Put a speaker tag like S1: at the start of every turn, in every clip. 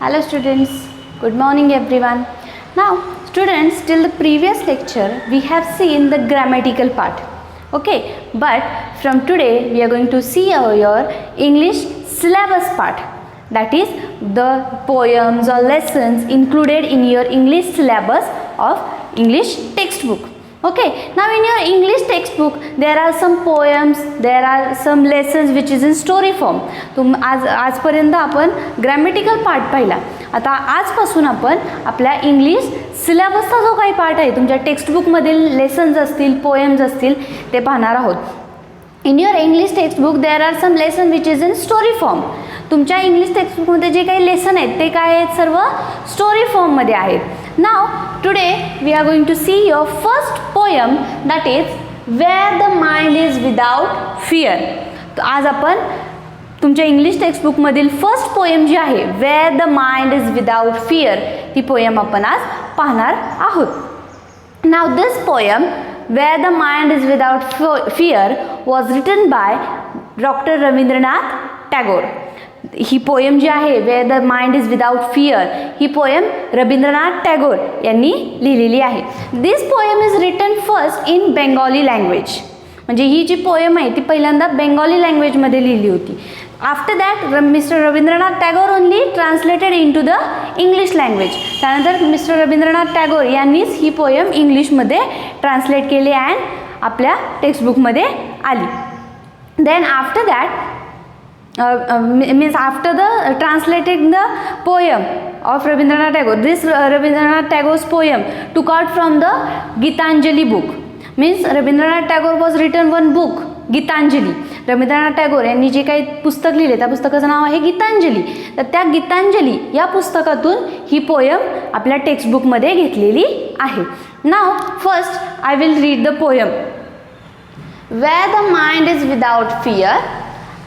S1: Hello students, good morning everyone. Now students, till the previous lecture we have seen the grammatical part. Okay, but from today we are going to see your English syllabus part. That is the poems or lessons included in your English syllabus of English textbook. Okay, now in your English textbook there are some poems, there are some lessons which is in story form. आजपर्यंत आपण grammatical part पाहिला. आता आजपासून आपण आपल्या English सिलेबसचा जो काही part आहे, तुमच्या टेक्स्टबुकमधील लेसन्स असतील, पोएम्स असतील, ते पाहणार आहोत. In your English textbook there are some lesson which is in story form. तुमच्या इंग्लिश टेक्स्टबुकमध्ये जे काही लेसन आहेत ते काय आहेत, सर्व स्टोरी फॉर्ममध्ये आहेत. Now today we are going to see your first poem, that is where the mind is without fear. आज आपण तुमच्या इंग्लिश टेक्स्टबुकमधील फर्स्ट पोयम जी आहे, where the mind is without fear, ती पोयम आपण आज पाहणार आहोत. Now this poem Where the Mind is Without Fear was written by Dr. Rabindranath Tagore. ही पोयम जी आहे, Where the Mind is Without Fear, ही पोयम रवींद्रनाथ टागोर यांनी लिहिलेली आहे. This poem is written first in Bengali language. म्हणजे ही जी पोयम आहे ती पहिल्यांदा बेंगॉली लँग्वेजमध्ये लिहिली होती. After that mister Rabindranath Tagore only translated in to the English language. त्यानंतर मिस्टर रवींद्रनाथ टागोर यांनीच ही पोयम इंग्लिशमध्ये ट्रान्सलेट केली अँड आपल्या टेक्स्टबुकमध्ये आली. Then after that means after the translating the poem of Rabindranath Tagore, this Rabindranath Tagore's poem took out from the Gitanjali book. Means Rabindranath Tagore was written one book, Gitanjali. Rabindranath Tagore यांनी जे काही पुस्तक लिहिले त्या पुस्तकाचं नाव आहे गीतांजली. तर त्या गीतांजली या पुस्तकातून ही पोयम आपल्या टेक्स्टबुकमध्ये घेतलेली आहे. Now first I will read the poem. Where the mind is without fear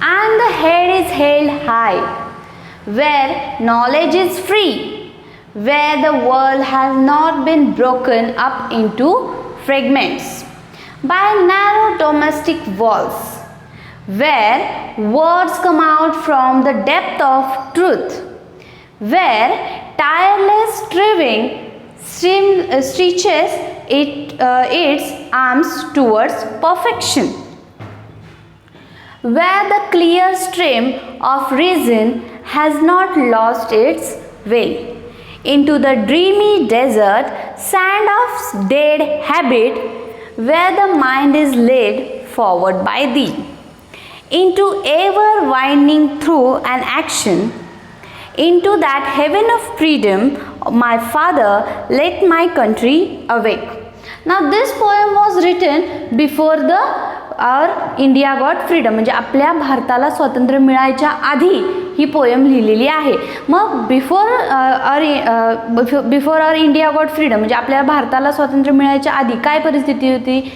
S1: and the head is held high, where knowledge is free, where the world has not been broken up into fragments by narrow domestic walls, where words come out from the depth of truth, where tireless striving stretches its arms towards perfection, where the clear stream of reason has not lost its way into the dreamy desert sand of dead habit, where the mind is led forward by thee into ever winding through an action into that heaven of freedom, my father, let my country awake. Now this poem was written before the India got freedom. म्हणजे आपल्या भारताला स्वातंत्र्य मिळायच्या आधी ही poem लिहिलेली आहे. मग before आवर India got freedom म्हणजे आपल्या भारताला स्वातंत्र्य मिळायच्या आधी काय परिस्थिती होती.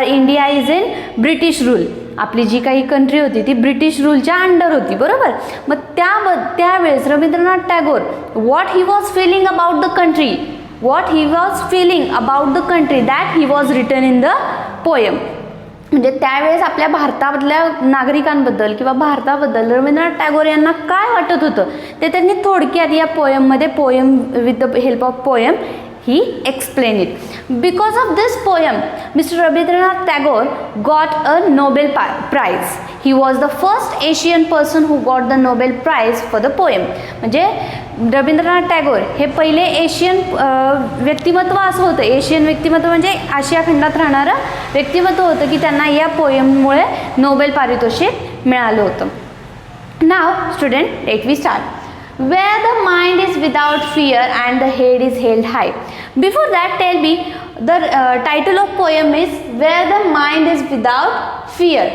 S1: India is in British rule. आपली जी काही कंट्री होती ती ब्रिटिश रूलच्या अंडर होती, बरोबर. मग त्यावेळेस Rabindranath Tagore what he was feeling about the country, that he was written in the poem. म्हणजे त्यावेळेस आपल्या भारतामधल्या नागरिकांबद्दल किंवा भारताबद्दल रवींद्रनाथ टागोर यांना काय वाटत होतं ते त्यांनी थोडक्यात या पोयममध्ये, poem with the help of poem, he explain it. Because of this poem mister Rabindranath Tagore got a Nobel prize. He was the first Asian person who got the Nobel prize for the poem. म्हणजे रवींद्रनाथ टागोर हे पहिले Asian व्यक्तिमत्व असं होतं. Asian व्यक्तिमत्व म्हणजे आशिया खंडात राहणारं व्यक्तिमत्व होतं की त्यांना या पोयममुळे नोबेल पारितोषिक मिळालं होतं. Now student, let we start. Where the mind is without fear and the head is held high. Before that, tell me the title of poem is Where the Mind is Without Fear.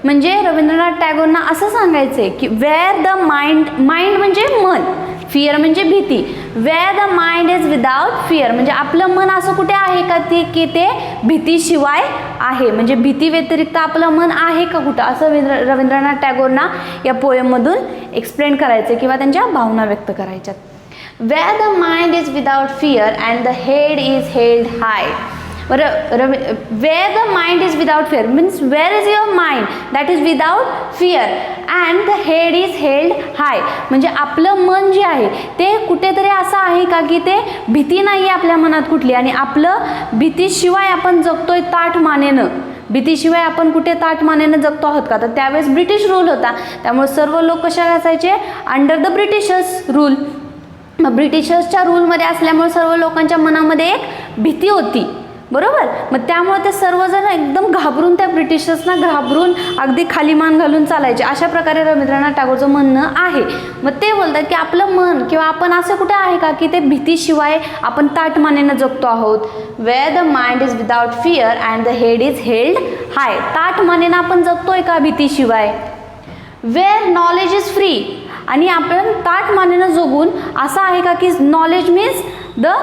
S1: म्हणजे रवींद्रनाथ टागोरना असं सांगायचं आहे की wear the mind म्हणजे मन, fear म्हणजे भीती. Where the mind is without fear म्हणजे आपलं मन असं कुठे आहे का की ते भीतीशिवाय आहे. म्हणजे भीती व्यतिरिक्त आपलं मन आहे का कुठं, असं रवींद्रनाथ टागोरना या पोयममधून एक्सप्लेन करायचं किंवा त्यांच्या भावना व्यक्त करायच्यात. Where the mind is without fear and the head is held high. where the mind is without fear means where is your mind that is without fear and the head is held high. म्हणजे आपलं मन जे आहे ते कुठेतरी असं आहे का की ते भीती नाही आहे आपल्या मनात कुठली आणि आपलं भीतीशिवाय आपण जगतोय ताठ मानेनं. भीतीशिवाय आपण कुठे ताठ मानेनं जगतो आहोत का? तर त्यावेळेस ब्रिटिश रूल होता त्यामुळे सर्व लोक कशा असायचे अंडर द ब्रिटिशर्स रूल. मग ब्रिटिशर्सच्या रूलमध्ये असल्यामुळे सर्व लोकांच्या मनामध्ये एक भीती होती बरोबर. मग त्यामुळे ते सर्वजण एकदम घाबरून त्या ब्रिटिशर्सना घाबरून अगदी खाली मान घालून चालायचे. अशा प्रकारे रवींद्रनाथ टागोरचं म्हणणं आहे. मग ते बोलतात की आपलं मन किंवा आपण असं कुठे आहे का की ते भीतीशिवाय आपण ताठ मानेनं जगतो आहोत. Where the mind is without fear and the head is held high. ताठ मानेनं आपण जगतोय का भीतीशिवाय. Where knowledge is free. आणि आपण ताठ मानेनं जगून असं आहे का की knowledge means the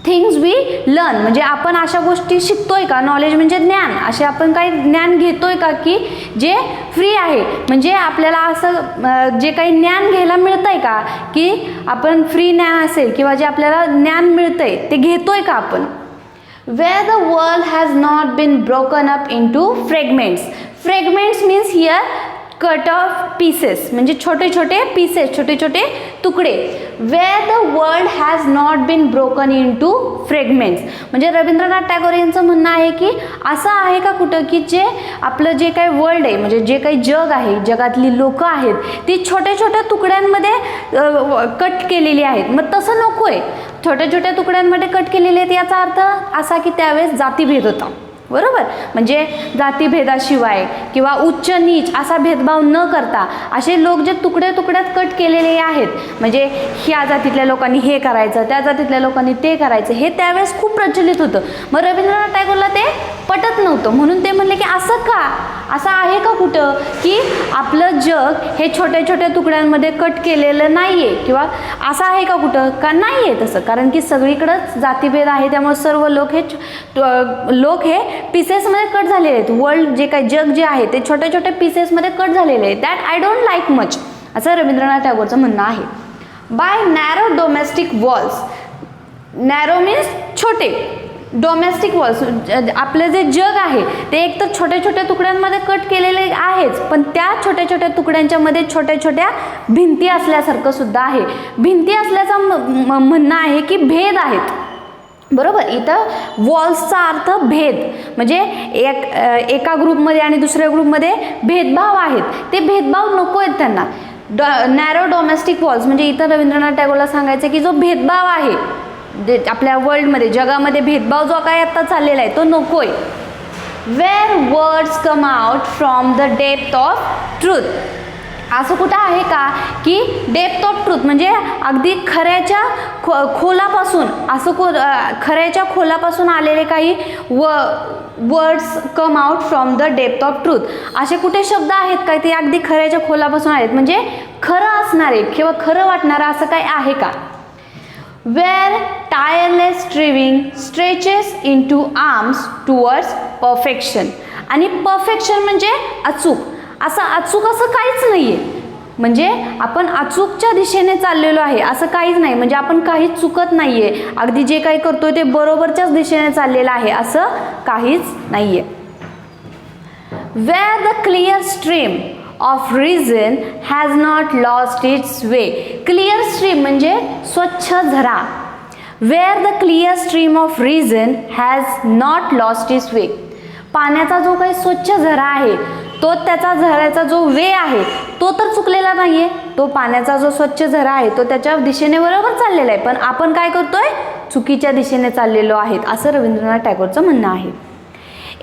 S1: things we learn म्हणजे आपण अशा गोष्टी शिकतोय का. नॉलेज म्हणजे ज्ञान. असे आपण काही ज्ञान घेतोय का की जे फ्री आहे. म्हणजे आपल्याला असं जे काही ज्ञान घ्यायला मिळतंय का की आपण फ्री ज्ञान असेल किंवा जे आपल्याला ज्ञान मिळतंय ते घेतोय का आपण. Where the world has not been broken up into fragments. Fragments means here cut off pieces म्हणजे छोटे छोटे पीसेस छोटे छोटे तुकडे. Where the world has not been broken in to fragments म्हणजे रवींद्रनाथ टागोर यांचं म्हणणं आहे की असं आहे का कुठं की जे आपलं जे काही वर्ल्ड आहे म्हणजे जे काही जग आहे जगातली लोकं आहेत ती छोट्या छोट्या तुकड्यांमध्ये कट केलेली आहेत. मग तसं नको आहे. छोट्या छोट्या तुकड्यांमध्ये कट केलेले आहेत याचा अर्थ असा की त्यावेळेस जातीभेद होता बरोबर. म्हणजे जातीभेदाशिवाय किंवा उच्च नीच असा भेदभाव न करता असे लोक जे तुकडे तुकड्यात कट केलेले आहेत म्हणजे ह्या जातीतल्या लोकांनी हे करायचं त्या जातीतल्या लोकांनी ते करायचं हे त्यावेळेस खूप प्रचलित होतं. मग रवींद्रनाथ टागोरला ते पटत नव्हतं म्हणून ते म्हणले की असं का असं आहे का कुठं की आपलं जग हे छोट्या छोट्या तुकड्यांमध्ये कट केलेलं नाही आहे किंवा असं आहे का कुठं का नाही आहे तसं. कारण की सगळीकडंच जातीभेद आहे त्यामुळे सर्व लोक हे पीसेसमध्ये कट झालेले आहेत. वर्ल्ड जे काही जग जे आहे ते छोट्या छोट्या पीसेसमध्ये कट झालेले आहे. That I don't like much असं रवींद्रनाथ टागोरचं म्हणणं आहे. By narrow domestic walls. Narrow means छोटे. डोमेस्टिक वॉल्स आपलं जे जग आहे ते एकतर छोट्या छोट्या तुकड्यांमध्ये कट केलेले आहेच पण त्या छोट्या छोट्या तुकड्यांच्या मध्ये छोट्या छोट्या भिंती असल्यासारखं सुद्धा आहे. भिंती असल्याचं म्हणणं आहे की भेद आहेत बरोबर. इथं वॉल्सचा अर्थ भेद म्हणजे एका ग्रुपमध्ये आणि दुसऱ्या ग्रुपमध्ये भेदभाव आहेत. ते भेदभाव नको आहेत त्यांना. नॅरो डोमेस्टिक वॉल्स म्हणजे इथं रवींद्रनाथ टागोरला सांगायचं की जो भेदभाव आहे जे आपल्या वर्ल्डमध्ये जगामध्ये भेदभाव जो काय आता चाललेला आहे तो नको आहे. Where words come out from the depth of truth. असं कुठं आहे का की डेप्थ ऑफ ट्रूथ म्हणजे अगदी खऱ्याच्या खोलापासून असं खऱ्याच्या खोलापासून आलेले काही words come out from the depth of truth. असे कुठे शब्द आहेत काय ते अगदी खऱ्याच्या खोलापासून आहेत म्हणजे खरं असणारे किंवा खरं वाटणारं असं काय आहे का. Where tireless striving stretches into arms towards perfection. आणि परफेक्शन म्हणजे अचूक. असं अचूक असं काहीच नाही आहे म्हणजे आपण अचूकच्या दिशेने चाललेलो आहे असं काहीच नाही म्हणजे आपण काहीच चुकत नाही आहे. अगदी जे काही करतोय ते बरोबरच्याच दिशेने चाललेलं आहे असं काहीच नाही आहे. Where the clear stream of reason has not lost its way. Clear stream म्हणजे स्वच्छ झरा. Where the clear stream of reason has not lost its way. पाण्याचा जो काही स्वच्छ झरा आहे तो त्याचा झऱ्याचा जो वे आहे तो तर चुकलेला नाही आहे. तो पाण्याचा जो स्वच्छ झरा आहे तो त्याच्या दिशेने बरोबर चाललेला आहे पण आपण काय करतोय चुकीच्या दिशेने चाललेलो आहेत असं रवींद्रनाथ टागोरचं म्हणणं आहे.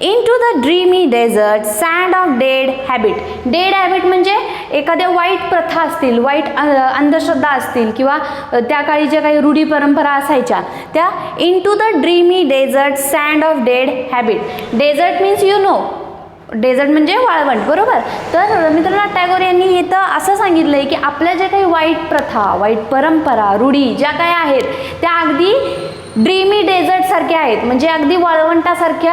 S1: Into the dreamy desert sand of dead habit. Dead habit म्हणजे एखाद्या वाईट प्रथा असतील वाईट अंधश्रद्धा असतील किंवा त्या काळी ज्या काही रूढी परंपरा असायच्या त्या. Into the dreamy desert sand of dead habit. Desert means you know. Desert म्हणजे वाळवंट बरोबर. तर रवींद्रनाथ टागोर यांनी इथं असं सांगितलं आहे की आपल्या जे काही वाईट प्रथा वाईट परंपरा रूढी ज्या काही आहेत त्या अगदी ड्रीमी डेझर्ट सारख्या आहेत म्हणजे अगदी वाळवंटासारख्या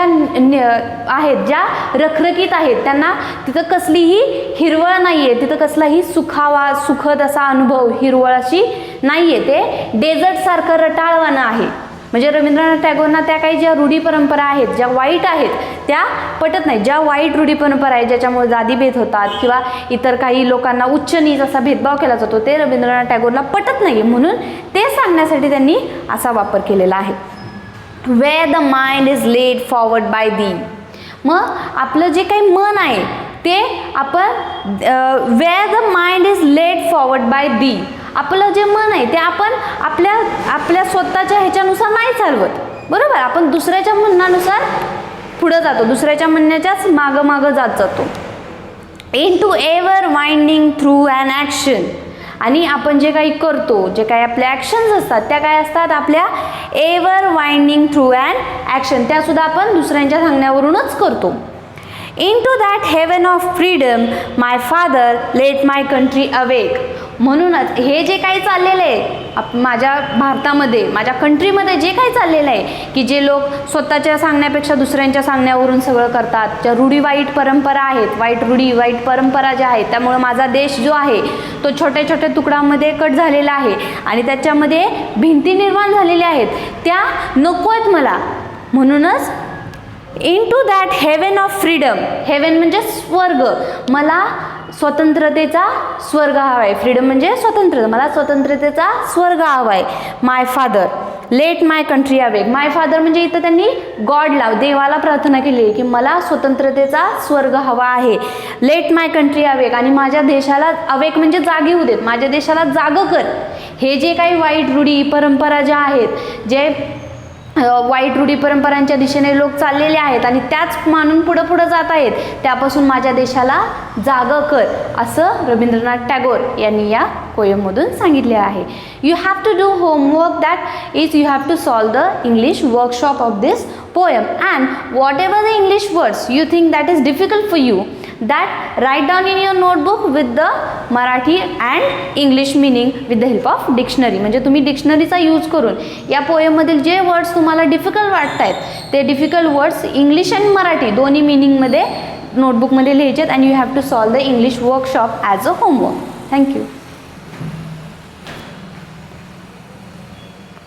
S1: आहेत ज्या रखरखीत आहेत. त्यांना तिथं कसलीही हिरवळ नाही आहे तिथं कसलाही सुखद असा अनुभव हिरवळ अशी नाही आहे. ते डेझर्ट सारखं रटाळवाणं आहे म्हणजे रवींद्रनाथ टागोरांना त्या काही ज्या रूढी परंपरा आहेत, ज्या वाईट आहेत, त्या पटत नाही. ज्या वाईट रूढी परंपरा आहेत, ज्याच्यामुळे जातीभेद होतात किंवा इतर काही लोकांना उच्च नीच असा भेदभाव केला जातो, ते रवींद्रनाथ टागोरला पटत नाही. म्हणून ते सांगण्यासाठी त्यांनी असा वापर केलेला आहे. Where the mind is laid forward by thee. मग आपलं जे काही मन आहे ते आपण where the mind is laid forward by thee, आपलं जे मन आहे ते आपण आपल्या स्वतःच्या ह्याच्यानुसार नाही चालवत, बरोबर. आपण दुसऱ्याच्या म्हणण्यानुसार पुढे जातो, दुसऱ्याच्या म्हणण्याच्याच मागं जात जातो. into ever winding through an action. आणि आपण जे काही करतो, जे काही आपल्या ॲक्शन्स असतात त्या काय असतात, आपल्या ever winding through and action, त्यासुद्धा आपण दुसऱ्यांच्या सांगण्यावरूनच करतो. into that heaven of freedom my father let my country awake. म्हणूनच हे जे काही चाललेलं आहे माझ्या भारतामध्ये, माझ्या कंट्रीमध्ये जे काही चाललेलं आहे की जे लोक स्वतःच्या सांगण्यापेक्षा दुसऱ्यांच्या सांगण्यावरून सगळं करतात, ज्या रूढी वाईट परंपरा आहेत, वाईट रूढी वाईट परंपरा ज्या आहेत, त्यामुळे माझा देश जो आहे तो छोट्या छोट्या तुकड्यांमध्ये कट झालेला आहे आणि त्याच्यामध्ये भिंती निर्माण झालेल्या आहेत, त्या नको आहेत मला. म्हणूनच into that heaven of freedom, heaven म्हणजे स्वर्ग, मला स्वतंत्रतेचा स्वर्ग हवा आहे. फ्रीडम म्हणजे स्वतंत्र, मला स्वतंत्रतेचा स्वर्ग हवा आहे. My father let my country awake. My father म्हणजे इथं त्यांनी गॉडला, देवाला प्रार्थना केली आहे की मला स्वतंत्रतेचा स्वर्ग हवा आहे. लेट माय कंट्री अवेक, आणि माझ्या देशाला अवेक म्हणजे जागी होऊ देत, माझ्या देशाला जागं कर. हे जे काही वाईट रूढी परंपरा ज्या आहेत, जे वाईट रूढी परंपरांच्या दिशेने लोक चाललेले आहेत आणि त्याच मानून पुढं जात आहेत, त्यापासून माझ्या देशाला जागं कर, असं रवींद्रनाथ टागोर यांनी या पोयममधून सांगितले आहे. You have to do homework, that is you have to solve the English workshop of this poem, and whatever the English words you think that is difficult for you, that write down in your notebook with the Marathi and English meaning with the help of dictionary. म्हणजे तुम्ही डिक्शनरीचा use करून या पोएममधील जे words तुम्हाला difficult वाटत आहेत ते difficult words English आणि मराठी दोन्ही मिनिंगमध्ये नोटबुकमध्ये लिहायचे आहेत. And you have to solve the English workshop as a homework. Thank you.